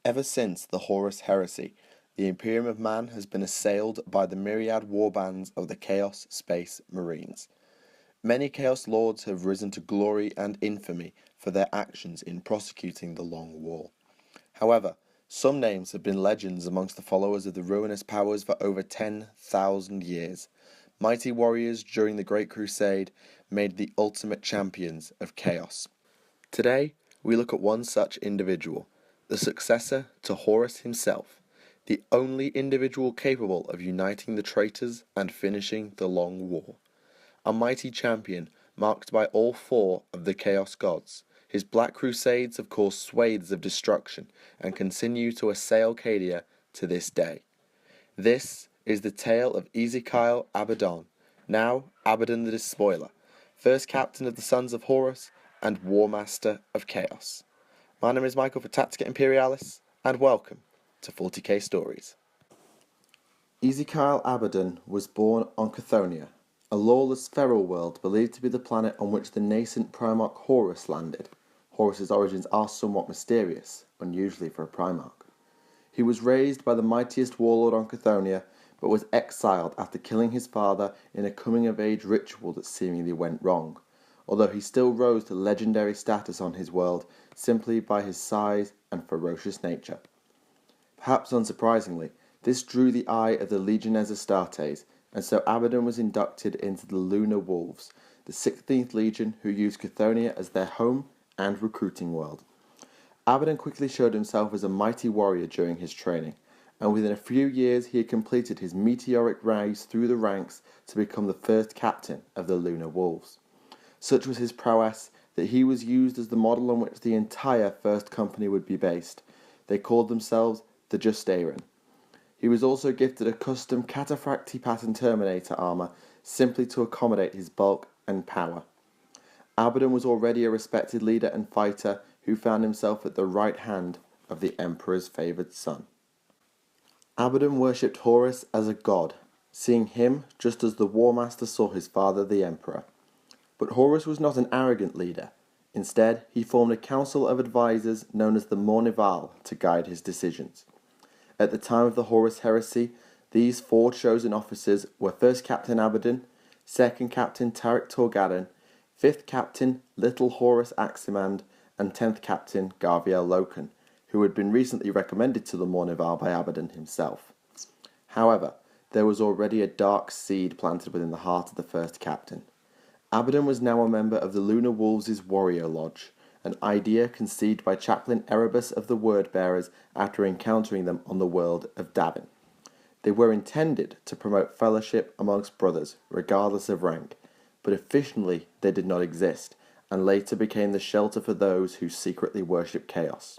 Ever since the Horus heresy, the Imperium of Man has been assailed by the myriad warbands of the Chaos Space Marines. Many Chaos Lords have risen to glory and infamy for their actions in prosecuting the Long War. However, some names have been legends amongst the followers of the ruinous powers for over 10,000 years. Mighty warriors during the Great Crusade made the ultimate champions of chaos. Today, we look at one such individual, the successor to Horus himself, the only individual capable of uniting the traitors and finishing the Long War. A mighty champion marked by all four of the Chaos Gods, his black crusades have caused swathes of destruction and continue to assail Cadia to this day. This is the tale of Ezekiel Abaddon, now Abaddon the Despoiler, first captain of the Sons of Horus and Warmaster of Chaos. My name is Michael for Tactica Imperialis, and welcome to 40k Stories. Ezekiel Abaddon was born on Chthoniya, a lawless feral world believed to be the planet on which the nascent Primarch Horus landed. Horus's origins are somewhat mysterious, unusually for a Primarch. He was raised by the mightiest warlord on Chthoniya, but was exiled after killing his father in a coming-of-age ritual that seemingly went wrong, although he still rose to legendary status on his world simply by his size and ferocious nature. Perhaps unsurprisingly, this drew the eye of the Legiones Astartes, and so Abaddon was inducted into the Lunar Wolves, the 16th Legion who used Chthoniya as their home and recruiting world. Abaddon quickly showed himself as a mighty warrior during his training, and within a few years he had completed his meteoric rise through the ranks to become the first captain of the Lunar Wolves. Such was his prowess that he was used as the model on which the entire First Company would be based. They called themselves the Justarian. He was also gifted a custom Cataphracti pattern Terminator armor simply to accommodate his bulk and power. Abaddon was already a respected leader and fighter who found himself at the right hand of the Emperor's favoured son. Abaddon worshipped Horus as a god, seeing him just as the Warmaster saw his father the Emperor. But Horus was not an arrogant leader. Instead, he formed a council of advisors known as the Mornival to guide his decisions. At the time of the Horus heresy, these four chosen officers were First Captain Abaddon, Second Captain Tarik Torgaddon, Fifth Captain Little Horus Aximand, and 10th Captain Garviel Loken, who had been recently recommended to the Mornival by Abaddon himself. However, there was already a dark seed planted within the heart of the First Captain. Abaddon was now a member of the Lunar Wolves' Warrior Lodge, an idea conceived by Chaplain Erebus of the Wordbearers after encountering them on the world of Davin. They were intended to promote fellowship amongst brothers, regardless of rank, but efficiently they did not exist, and later became the shelter for those who secretly worship chaos.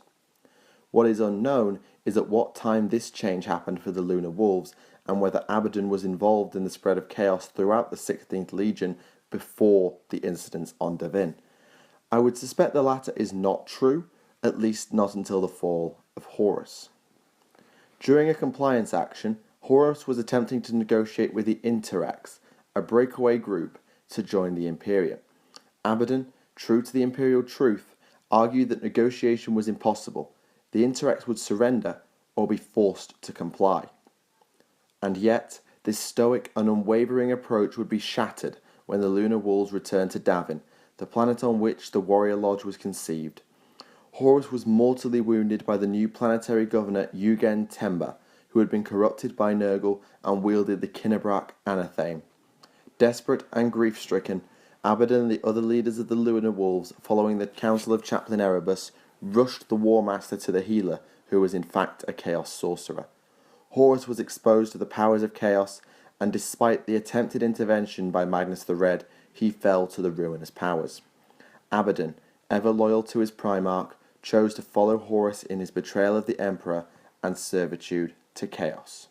What is unknown is at what time this change happened for the Lunar Wolves, and whether Abaddon was involved in the spread of chaos throughout the 16th Legion before the incidents on Davin. I would suspect the latter is not true, at least not until the fall of Horus. During a compliance action, Horus was attempting to negotiate with the Interrex, a breakaway group, to join the Imperium. Abaddon, true to the Imperial truth, argued that negotiation was impossible. The Interrex would surrender or be forced to comply. And yet, this stoic and unwavering approach would be shattered when the Lunar Wolves returned to Davin, the planet on which the Warrior Lodge was conceived. Horus was mortally wounded by the new planetary governor Eugen Temba, who had been corrupted by Nurgle and wielded the Kinnebrak anatheme. Desperate and grief-stricken, Abaddon and the other leaders of the Lunar Wolves, following the counsel of Chaplain Erebus, rushed the Warmaster to the healer, who was in fact a Chaos sorcerer. Horus was exposed to the powers of Chaos, and despite the attempted intervention by Magnus the Red, he fell to the ruinous powers. Abaddon, ever loyal to his Primarch, chose to follow Horus in his betrayal of the Emperor and servitude to Chaos.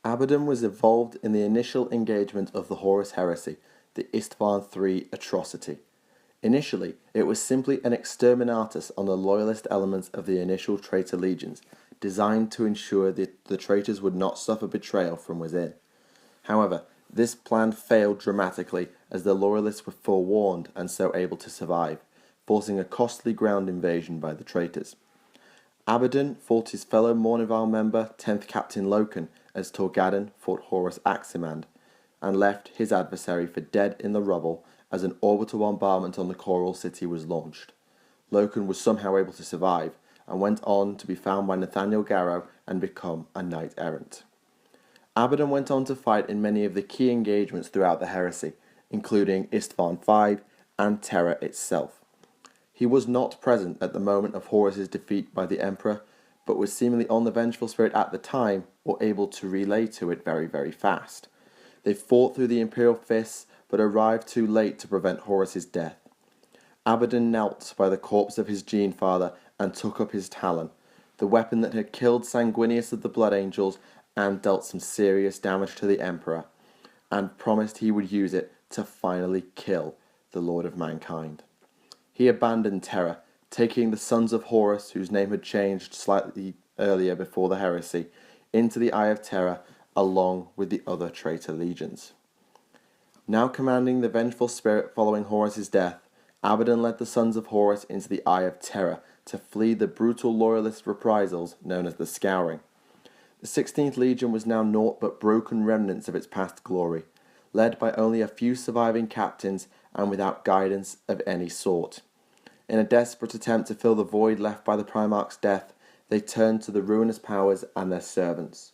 Abaddon was involved in the initial engagement of the Horus heresy, the Istvan III atrocity. Initially, it was simply an exterminatus on the loyalist elements of the initial traitor legions, designed to ensure that the traitors would not suffer betrayal from within. However, this plan failed dramatically as the loyalists were forewarned and so able to survive, forcing a costly ground invasion by the traitors. Abaddon fought his fellow Mournival member, 10th Captain Loken, as Torgadon fought Horus Aximand, and left his adversary for dead in the rubble as an orbital bombardment on the Choral City was launched. Loken was somehow able to survive, and went on to be found by Nathaniel Garrow and become a knight-errant. Abaddon went on to fight in many of the key engagements throughout the heresy, including Istvan V and Terra itself. He was not present at the moment of Horus's defeat by the Emperor, but was seemingly on the Vengeful Spirit at the time, or able to relay to it very, very fast. They fought through the Imperial fists, but arrived too late to prevent Horus's death. Abaddon knelt by the corpse of his Gene Father and took up his Talon, the weapon that had killed Sanguinius of the Blood Angels and dealt some serious damage to the Emperor, and promised he would use it to finally kill the Lord of Mankind. He abandoned Terra, taking the sons of Horus, whose name had changed slightly earlier before the heresy, into the Eye of Terra, along with the other traitor legions. Now commanding the Vengeful Spirit following Horus's death, Abaddon led the sons of Horus into the Eye of Terra to flee the brutal loyalist reprisals known as the Scouring. The 16th Legion was now naught but broken remnants of its past glory, led by only a few surviving captains and without guidance of any sort. In a desperate attempt to fill the void left by the Primarch's death, they turned to the ruinous powers and their servants.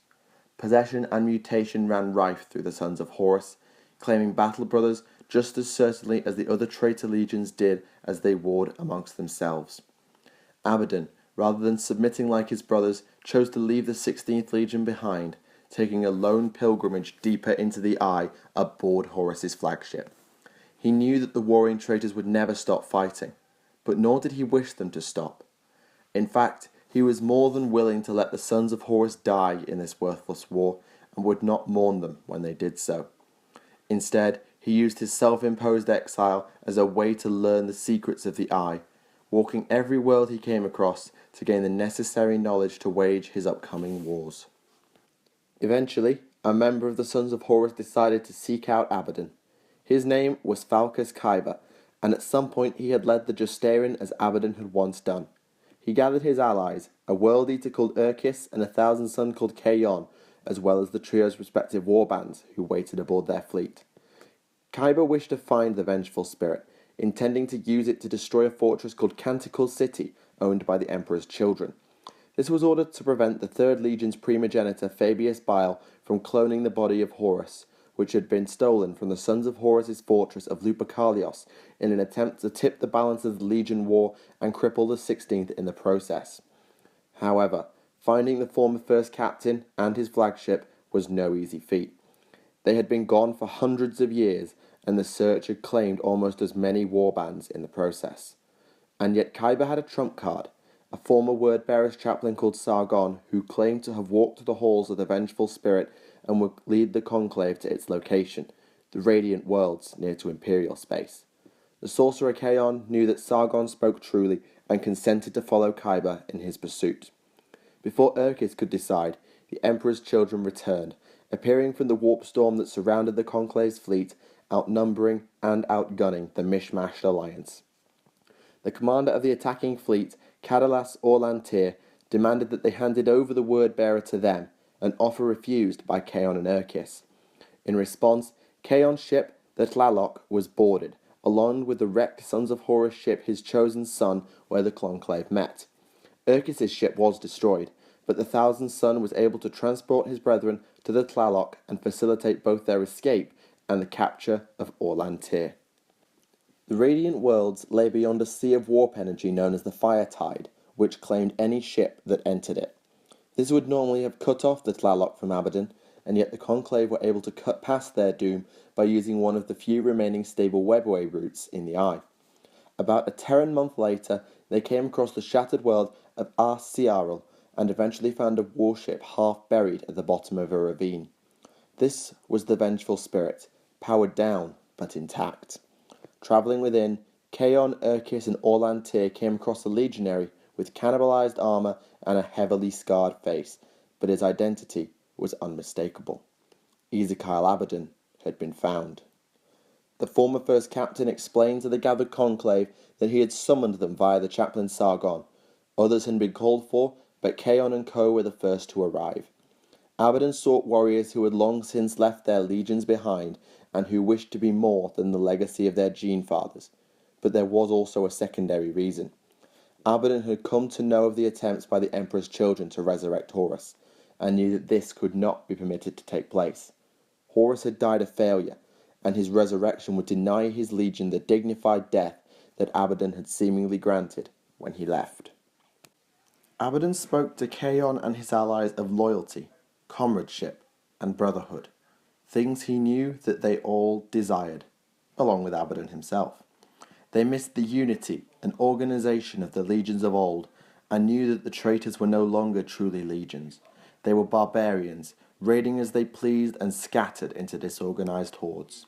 Possession and mutation ran rife through the sons of Horus, claiming battle brothers just as certainly as the other traitor legions did as they warred amongst themselves. Abaddon, rather than submitting like his brothers, chose to leave the 16th Legion behind, taking a lone pilgrimage deeper into the Eye aboard Horus's flagship. He knew that the warring traitors would never stop fighting, but nor did he wish them to stop. In fact, he was more than willing to let the sons of Horus die in this worthless war, and would not mourn them when they did so. Instead, he used his self-imposed exile as a way to learn the secrets of the Eye, walking every world he came across to gain the necessary knowledge to wage his upcoming wars. Eventually, a member of the Sons of Horus decided to seek out Abaddon. His name was Falcus Kyber, and at some point he had led the Justarian as Abaddon had once done. He gathered his allies, a World Eater called Urkis and a Thousand Son called Chaos, as well as the trio's respective warbands who waited aboard their fleet. Kyber wished to find the Vengeful Spirit, intending to use it to destroy a fortress called Canticle City, owned by the Emperor's children. This was ordered to prevent the 3rd Legion's primogenitor Fabius Bile from cloning the body of Horus, which had been stolen from the Sons of Horus's fortress of Lupercalios in an attempt to tip the balance of the Legion war and cripple the 16th in the process. However, finding the former first captain and his flagship was no easy feat. They had been gone for hundreds of years, and the search had claimed almost as many warbands in the process. And yet Kyber had a trump card, a former Word-Bearer's chaplain called Sargon, who claimed to have walked the halls of the Vengeful Spirit and would lead the conclave to its location, the Radiant Worlds near to Imperial space. The sorcerer Chaos knew that Sargon spoke truly and consented to follow Kyber in his pursuit. Before Urkis could decide, the Emperor's children returned, appearing from the warp storm that surrounded the Conclave's fleet, outnumbering and outgunning the mishmashed alliance. The commander of the attacking fleet, Cadilas Orlantir, demanded that they handed over the word-bearer to them, an offer refused by Chaos and Urkis. In response, Chaos' ship, the Tlaloc, was boarded, along with the wrecked Sons of Horus ship His Chosen Son, where the conclave met. Urkis' ship was destroyed, but the Thousand Son was able to transport his brethren to the Tlaloc and facilitate both their escape and the capture of Orlantir. The Radiant Worlds lay beyond a sea of warp energy known as the Fire Tide, which claimed any ship that entered it. This would normally have cut off the Tlaloc from Abaddon, and yet the Conclave were able to cut past their doom by using one of the few remaining stable webway routes in the Eye. About a Terran month later, they came across the shattered world of Ar-Ciaril, and eventually found a warship half buried at the bottom of a ravine. This was the Vengeful Spirit, powered down but intact. Travelling within, Chaos, Urkis and Orlantir came across a legionary with cannibalized armour and a heavily scarred face, but his identity was unmistakable. Ezekiel Abaddon had been found. The former first captain explained to the gathered conclave that he had summoned them via the chaplain Sargon, Others had been called for, but Chaos and co were the first to arrive. Abaddon sought warriors who had long since left their legions behind and who wished to be more than the legacy of their gene fathers. But there was also a secondary reason. Abaddon had come to know of the attempts by the Emperor's children to resurrect Horus, and knew that this could not be permitted to take place. Horus had died a failure, and his resurrection would deny his legion the dignified death that Abaddon had seemingly granted when he left. Abaddon spoke to Chaos and his allies of loyalty, comradeship, and brotherhood, things he knew that they all desired, along with Abaddon himself. They missed the unity and organization of the legions of old, and knew that the traitors were no longer truly legions. They were barbarians, raiding as they pleased and scattered into disorganized hordes.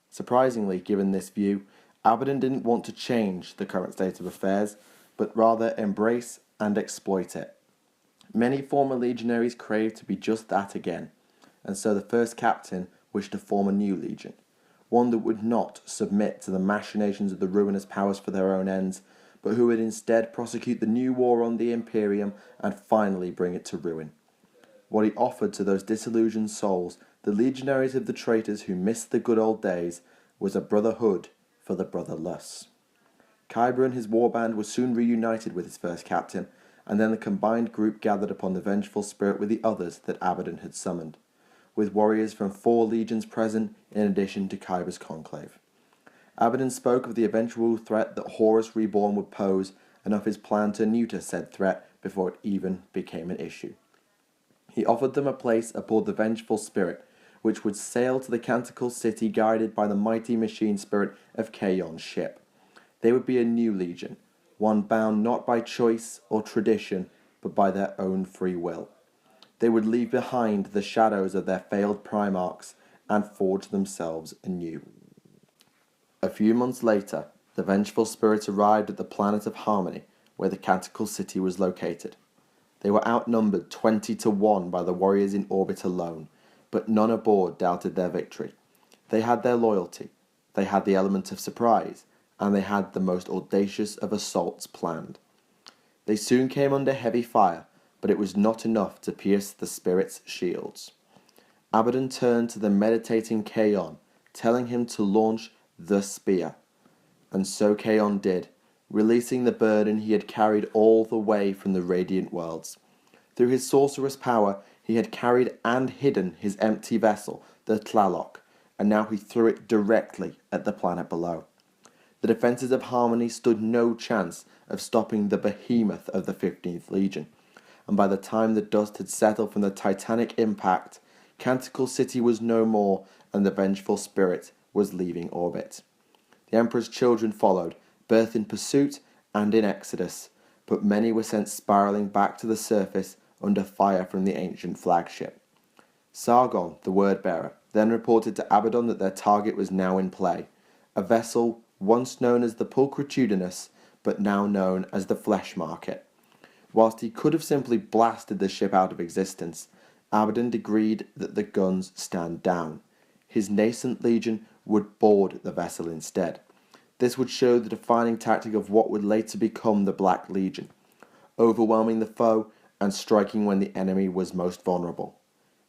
Surprisingly, given this view, Abaddon didn't want to change the current state of affairs, but rather embrace and exploit it. Many former legionaries craved to be just that again, and so the first captain wished to form a new legion, one that would not submit to the machinations of the ruinous powers for their own ends, but who would instead prosecute the new war on the Imperium and finally bring it to ruin. What he offered to those disillusioned souls, the legionaries of the traitors who missed the good old days, was a brotherhood for the brotherless. Kyber and his warband were soon reunited with his first captain, and then the combined group gathered upon the vengeful spirit with the others that Abaddon had summoned, with warriors from 4 legions present in addition to Kyber's conclave. Abaddon spoke of the eventual threat that Horus Reborn would pose and of his plan to neuter said threat before it even became an issue. He offered them a place aboard the vengeful spirit, which would sail to the Canticle City guided by the mighty machine spirit of Chaos' ship. They would be a new legion, one bound not by choice or tradition, but by their own free will. They would leave behind the shadows of their failed primarchs and forge themselves anew. A few months later, the vengeful spirit arrived at the planet of Harmony, where the Canticle City was located. They were outnumbered 20-1 by the warriors in orbit alone, but none aboard doubted their victory. They had their loyalty, they had the element of surprise, and they had the most audacious of assaults planned. They soon came under heavy fire, but it was not enough to pierce the spirit's shields. Abaddon turned to the meditating Chaos, telling him to launch the spear. And so Chaos did, releasing the burden he had carried all the way from the radiant worlds. Through his sorcerous power, he had carried and hidden his empty vessel, the Tlaloc, and now he threw it directly at the planet below. The defences of Harmony stood no chance of stopping the behemoth of the 15th Legion, and by the time the dust had settled from the titanic impact, Canticle City was no more, and the vengeful spirit was leaving orbit. The Emperor's children followed, birth in pursuit and in exodus, but many were sent spiralling back to the surface under fire from the ancient flagship. Sargon, the word-bearer, then reported to Abaddon that their target was now in play, a vessel once known as the Pulchritudinous, but now known as the Flesh Market. Whilst he could have simply blasted the ship out of existence, Abaddon decreed that the guns stand down. His nascent legion would board the vessel instead. This would show the defining tactic of what would later become the Black Legion, overwhelming the foe and striking when the enemy was most vulnerable.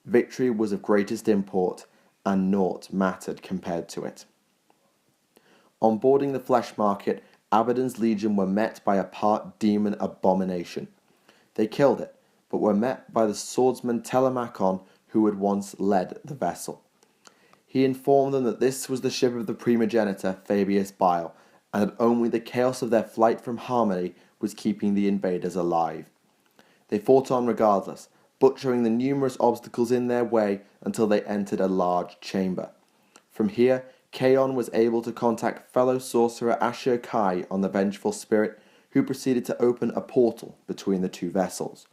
Victory was of greatest import, and naught mattered compared to it. On boarding the Flesh Market, Abaddon's legion were met by a part demon abomination. They killed it, but were met by the swordsman Telemachon, who had once led the vessel. He informed them that this was the ship of the primogenitor Fabius Bile, and that only the chaos of their flight from Harmony was keeping the invaders alive. They fought on regardless, butchering the numerous obstacles in their way until they entered a large chamber. From here, Chaos was able to contact fellow sorcerer Ashur Kai on the vengeful spirit, who proceeded to open a portal between the two vessels.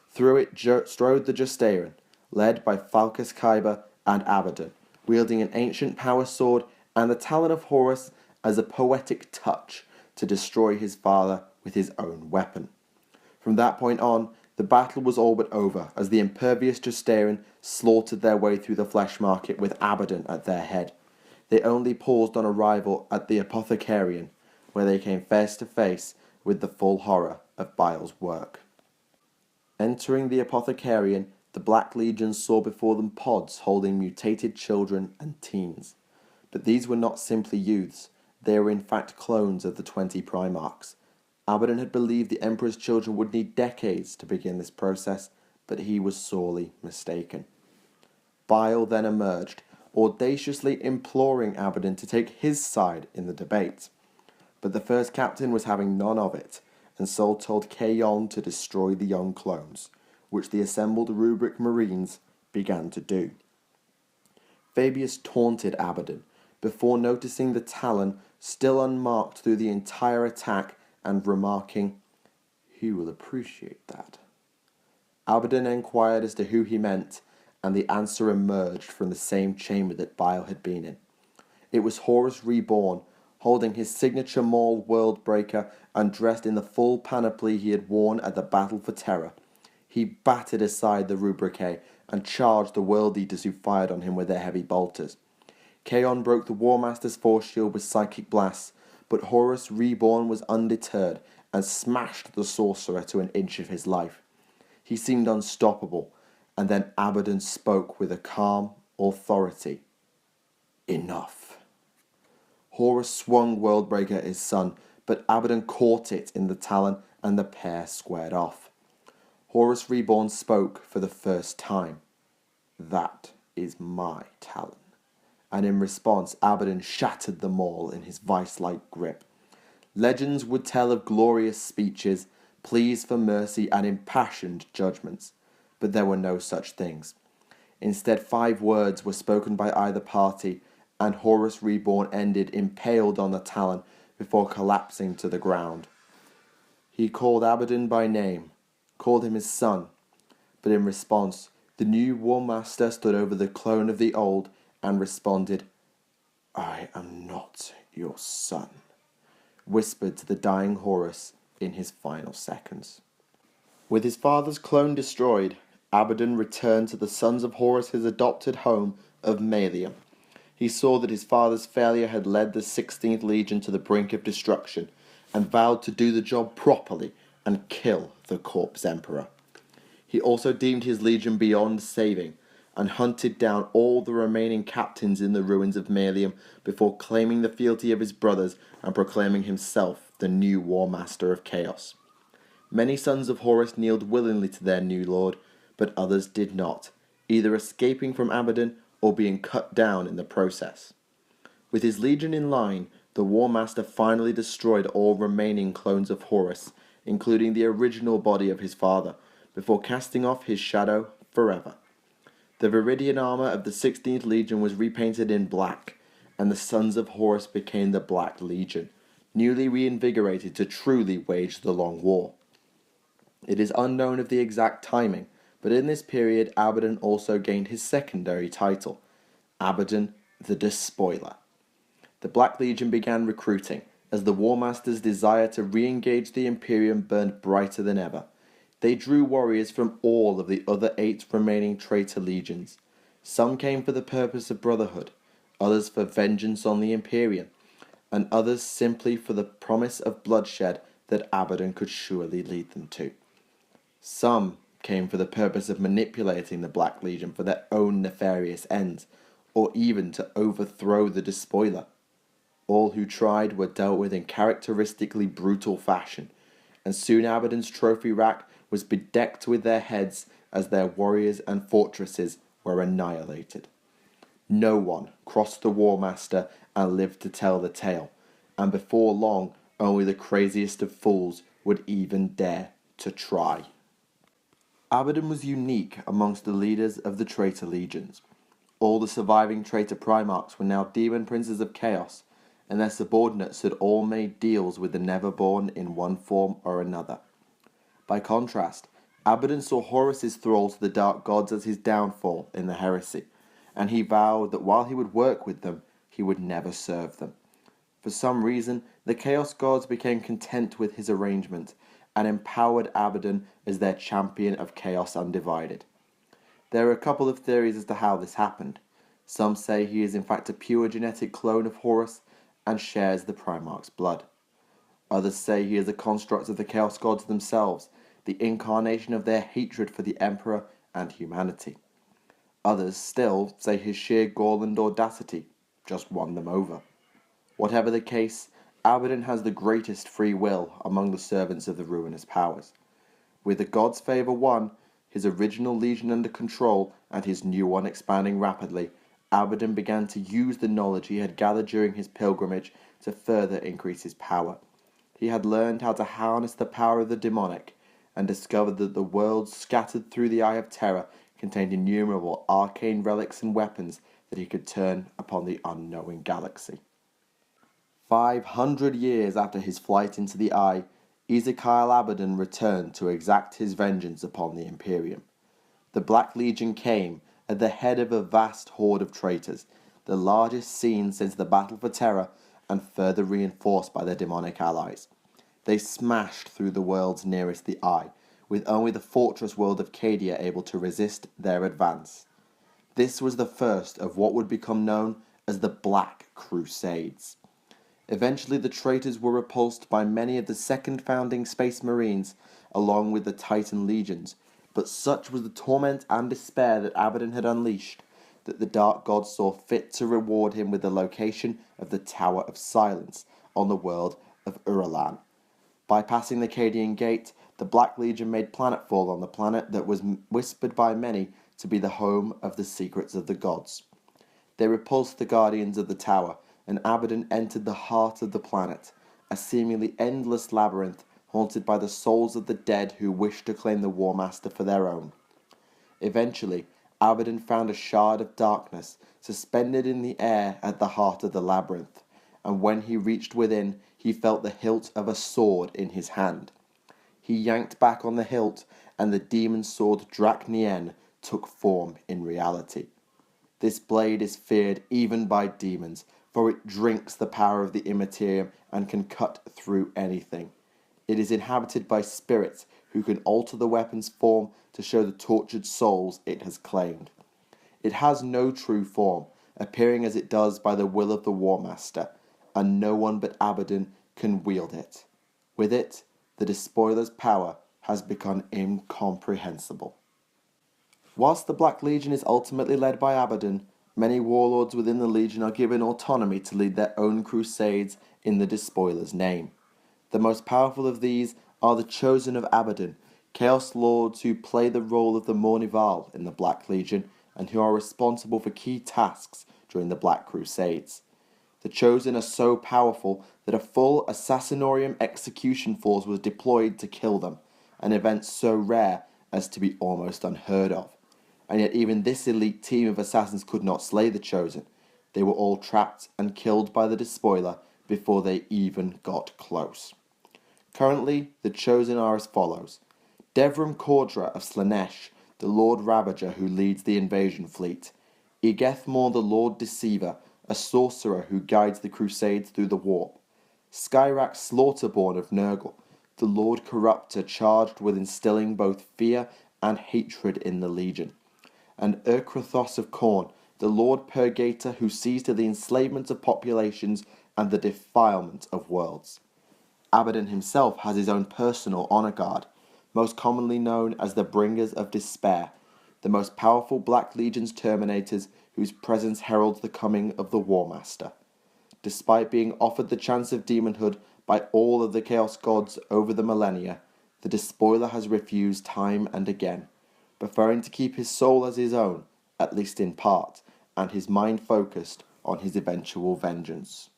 Through it strode the Justaeran, led by Falcus Kyber and Abaddon, wielding an ancient power sword and the talon of Horus as a poetic touch to destroy his father with his own weapon. From that point on, the battle was all but over, as the impervious Justaeran slaughtered their way through the Flesh Market with Abaddon at their head. They only paused on arrival at the Apothecarian, where they came face to face with the full horror of Baal's work. Entering the Apothecarian, the Black Legion saw before them pods holding mutated children and teens. But these were not simply youths, they were in fact clones of the 20 Primarchs. Abaddon had believed the Emperor's children would need decades to begin this process, but he was sorely mistaken. Baal then emerged, audaciously imploring Abaddon to take his side in the debate. But the first captain was having none of it, and so told Chaos to destroy the young clones, which the assembled Rubric Marines began to do. Fabius taunted Abaddon, before noticing the Talon still unmarked through the entire attack and remarking, "He will appreciate that." Abaddon inquired as to who he meant, and the answer emerged from the same chamber that Baal had been in. It was Horus Reborn, holding his signature Maul Worldbreaker and dressed in the full panoply he had worn at the Battle for Terra. He battered aside the Rubricae and charged the World Eaters who fired on him with their heavy bolters. Chaos broke the Warmaster's force shield with psychic blasts, but Horus Reborn was undeterred and smashed the sorcerer to an inch of his life. He seemed unstoppable, and then Abaddon spoke with a calm authority. "Enough." Horus swung Worldbreaker at his son, but Abaddon caught it in the Talon and the pair squared off. Horus Reborn spoke for the first time. "That is my Talon." And in response, Abaddon shattered them all in his vice-like grip. Legends would tell of glorious speeches, pleas for mercy, and impassioned judgments, but there were no such things. Instead, 5 words were spoken by either party, and Horus Reborn ended impaled on the Talon before collapsing to the ground. He called Abaddon by name, called him his son, but in response, the new Warmaster stood over the clone of the old and responded, "I am not your son," whispered to the dying Horus in his final seconds. With his father's clone destroyed, Abaddon returned to the sons of Horus, his adopted home of Malium. He saw that his father's failure had led the 16th Legion to the brink of destruction, and vowed to do the job properly and kill the corpse emperor. He also deemed his legion beyond saving, and hunted down all the remaining captains in the ruins of Malium before claiming the fealty of his brothers and proclaiming himself the new Warmaster of Chaos. Many sons of Horus kneeled willingly to their new lord, but others did not, either escaping from Abaddon or being cut down in the process. With his legion in line, the Warmaster finally destroyed all remaining clones of Horus, including the original body of his father, before casting off his shadow forever. The Viridian armor of the 16th Legion was repainted in black, and the Sons of Horus became the Black Legion, newly reinvigorated to truly wage the Long War. It is unknown of the exact timing, but in this period Abaddon also gained his secondary title, Abaddon the Despoiler. The Black Legion began recruiting, as the Warmaster's desire to re-engage the Imperium burned brighter than ever. They drew warriors from all of the other 8 remaining traitor legions. Some came for the purpose of brotherhood, others for vengeance on the Imperium, and others simply for the promise of bloodshed that Abaddon could surely lead them to. Some came for the purpose of manipulating the Black Legion for their own nefarious ends, or even to overthrow the Despoiler. All who tried were dealt with in characteristically brutal fashion, and soon Abaddon's trophy rack was bedecked with their heads as their warriors and fortresses were annihilated. No one crossed the Warmaster and lived to tell the tale, and before long only the craziest of fools would even dare to try. Abaddon was unique amongst the leaders of the traitor legions. All the surviving traitor Primarchs were now demon princes of chaos, and their subordinates had all made deals with the Neverborn in one form or another. By contrast, Abaddon saw Horus's thrall to the dark gods as his downfall in the heresy, and he vowed that while he would work with them, he would never serve them. For some reason, the Chaos gods became content with his arrangement, and empowered Abaddon as their champion of Chaos Undivided. There are a couple of theories as to how this happened. Some say he is in fact a pure genetic clone of Horus, and shares the Primarch's blood. Others say he is a construct of the Chaos Gods themselves, the incarnation of their hatred for the Emperor and humanity. Others still say his sheer gall and audacity just won them over. Whatever the case, Abaddon has the greatest free will among the servants of the ruinous powers. With the gods' favour won, his original legion under control, and his new one expanding rapidly, Abaddon began to use the knowledge he had gathered during his pilgrimage to further increase his power. He had learned how to harness the power of the demonic, and discovered that the worlds scattered through the Eye of Terror contained innumerable arcane relics and weapons that he could turn upon the unknowing galaxy. 500 years after his flight into the Eye, Ezekiel Abaddon returned to exact his vengeance upon the Imperium. The Black Legion came at the head of a vast horde of traitors, the largest seen since the Battle for Terra, and further reinforced by their demonic allies. They smashed through the worlds nearest the Eye, with only the fortress world of Cadia able to resist their advance. This was the first of what would become known as the Black Crusades. Eventually the traitors were repulsed by many of the second founding Space Marines, along with the Titan legions, but such was the torment and despair that Abaddon had unleashed, that the Dark God saw fit to reward him with the location of the Tower of Silence on the world of Uralan. Bypassing the Cadian Gate, the Black Legion made planetfall on the planet that was whispered by many to be the home of the secrets of the gods. They repulsed the Guardians of the Tower, and Abaddon entered the heart of the planet, a seemingly endless labyrinth haunted by the souls of the dead who wished to claim the Warmaster for their own. Eventually, Abaddon found a shard of darkness suspended in the air at the heart of the labyrinth, and when he reached within, he felt the hilt of a sword in his hand. He yanked back on the hilt, and the demon sword Draknien took form in reality. This blade is feared even by demons, for it drinks the power of the Immaterium and can cut through anything. It is inhabited by spirits who can alter the weapon's form to show the tortured souls it has claimed. It has no true form, appearing as it does by the will of the Warmaster, and no one but Abaddon can wield it. With it, the Despoiler's power has become incomprehensible. Whilst the Black Legion is ultimately led by Abaddon, many warlords within the Legion are given autonomy to lead their own crusades in the Despoiler's name. The most powerful of these are the Chosen of Abaddon, Chaos Lords who play the role of the Mournival in the Black Legion and who are responsible for key tasks during the Black Crusades. The Chosen are so powerful that a full Assassinorium execution force was deployed to kill them, an event so rare as to be almost unheard of. And yet even this elite team of assassins could not slay the Chosen. They were all trapped and killed by the Despoiler before they even got close. Currently, the Chosen are as follows: Devram Cordra of Slanesh, the Lord Ravager who leads the invasion fleet; Egethmor the Lord Deceiver, a sorcerer who guides the Crusades through the warp; Skyrak Slaughterborn of Nurgle, the Lord Corruptor charged with instilling both fear and hatred in the Legion; and Urkrathos of Khorne, the Lord Purgator who sees to the enslavement of populations and the defilement of worlds. Abaddon himself has his own personal honor guard, most commonly known as the Bringers of Despair, the most powerful Black Legion's Terminators whose presence heralds the coming of the Warmaster. Despite being offered the chance of demonhood by all of the Chaos Gods over the millennia, the Despoiler has refused time and again, preferring to keep his soul as his own, at least in part, and his mind focused on his eventual vengeance.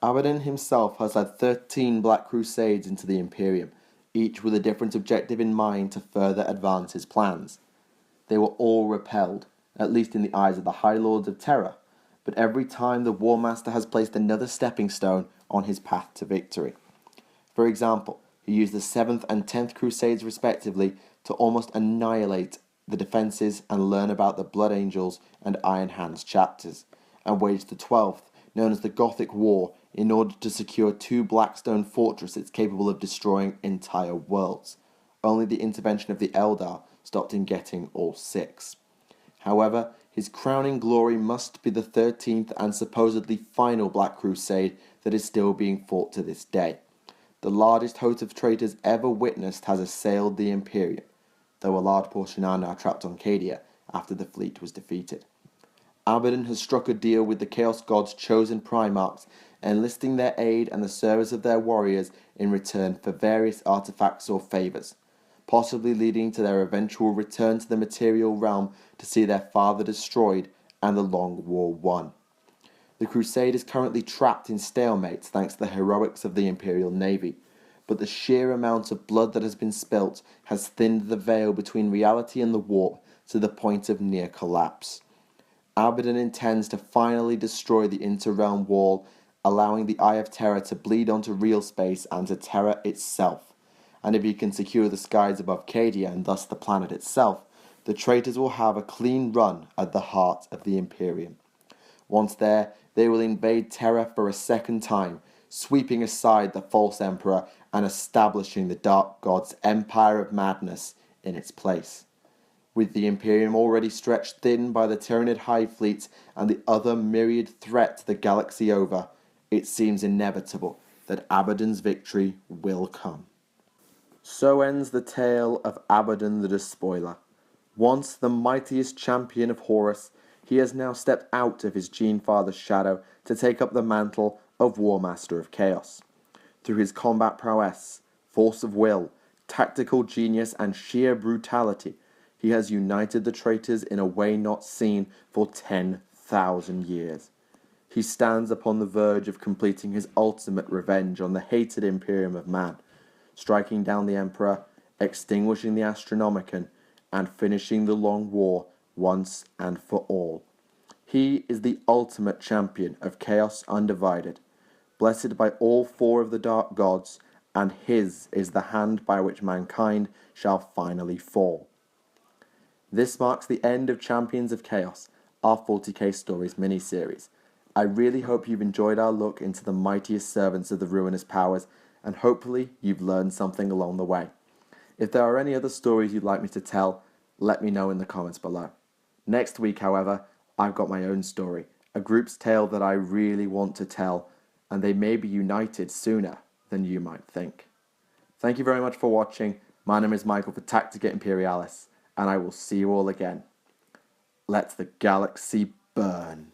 Abaddon himself has led 13 Black Crusades into the Imperium, each with a different objective in mind to further advance his plans. They were all repelled, at least in the eyes of the High Lords of Terror, but every time the Warmaster has placed another stepping stone on his path to victory. For example, he used the 7th and 10th Crusades respectively to almost annihilate the defences and learn about the Blood Angels and Iron Hands chapters, and waged the 12th, known as the Gothic War, in order to secure 2 Blackstone fortresses capable of destroying entire worlds. Only the intervention of the Eldar stopped him getting all 6. However, his crowning glory must be the 13th and supposedly final Black Crusade that is still being fought to this day. the largest host of traitors ever witnessed has assailed the Imperium, though a large portion are now trapped on Cadia after the fleet was defeated. Abaddon has struck a deal with the Chaos God's chosen Primarchs, enlisting their aid and the service of their warriors in return for various artifacts or favours, possibly leading to their eventual return to the material realm to see their father destroyed and the Long War won. The Crusade is currently trapped in stalemates thanks to the heroics of the Imperial Navy, but the sheer amount of blood that has been spilt has thinned the veil between reality and the warp to the point of near collapse. Abaddon intends to finally destroy the Interrealm Wall, allowing the Eye of Terror to bleed onto real space and to Terra itself. And if he can secure the skies above Cadia and thus the planet itself, the traitors will have a clean run at the heart of the Imperium. Once there, they will invade Terra for a second time, sweeping aside the false Emperor and establishing the Dark God's Empire of Madness in its place. With the Imperium already stretched thin by the Tyranid Hive Fleet and the other myriad threat to the galaxy over, it seems inevitable that Abaddon's victory will come. So ends the tale of Abaddon the Despoiler. Once the mightiest champion of Horus, he has now stepped out of his Gene-Father's shadow to take up the mantle of Warmaster of Chaos. Through his combat prowess, force of will, tactical genius, and sheer brutality, he has united the traitors in a way not seen for 10,000 years. He stands upon the verge of completing his ultimate revenge on the hated Imperium of Man, striking down the Emperor, extinguishing the Astronomicon, and finishing the Long War once and for all. He is the ultimate champion of Chaos Undivided, blessed by all four of the Dark Gods, and his is the hand by which mankind shall finally fall. This marks the end of Champions of Chaos, our 40k Stories mini-series. I really hope you've enjoyed our look into the mightiest servants of the Ruinous Powers, and hopefully you've learned something along the way. If there are any other stories you'd like me to tell, let me know in the comments below. Next week, however, I've got my own story, a group's tale that I really want to tell, and they may be united sooner than you might think. Thank you very much for watching. My name is Michael for Tactica Imperialis, and I will see you all again. Let the galaxy burn.